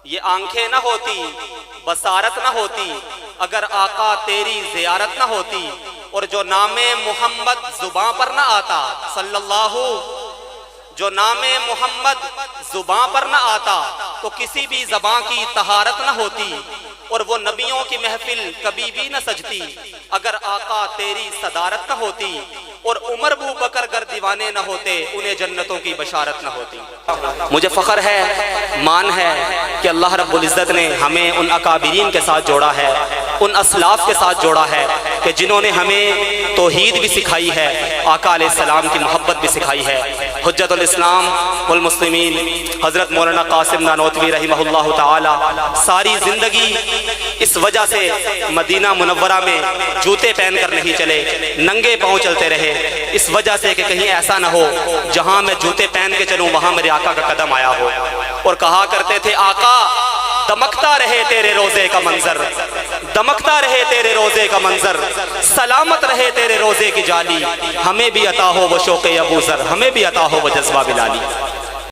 یہ آنکھیں نہ ہوتی، بصارت نہ ہوتی، اگر آقا تیری زیارت نہ ہوتی، اور جو نام محمد زباں پر نہ آتا صلی اللہ، جو نام محمد زباں پر نہ آتا تو کسی بھی زباں کی طہارت نہ ہوتی، اور وہ نبیوں کی محفل کبھی بھی نہ سجتی اگر آقا تیری صدارت نہ ہوتی، اور عمر ابو بکر گر دیوانے نہ ہوتے انہیں جنتوں کی بشارت نہ ہوتی۔ مجھے فخر ہے، مان ہے کہ اللہ رب العزت نے ہمیں ان اکابرین کے ساتھ جوڑا ہے، ان اسلاف کے ساتھ جوڑا ہے کہ جنہوں نے ہمیں توحید بھی سکھائی ہے، آقا علیہ السلام کی محبت بھی سکھائی ہے۔ حجت الاسلام والمسلمین حضرت مولانا قاسم نانوتوی رحمہ اللہ تعالی ساری زندگی اس وجہ سے مدینہ منورہ میں جوتے پہن کر نہیں چلے، ننگے پاؤں چلتے رہے، اس وجہ سے کہ کہیں ایسا نہ ہو جہاں میں جوتے پہن کے چلوں وہاں میرے آقا کا قدم آیا ہو۔ اور کہا کرتے تھے آقا دمکتا رہے تیرے روزے کا منظر، دمکتا رہے تیرے روزے کا منظر، سلامت رہے تیرے روزے کی جالی، ہمیں بھی عطا ہو وہ شوق ابو ذر، ہمیں بھی عطا ہو وہ جذبہ بلالی۔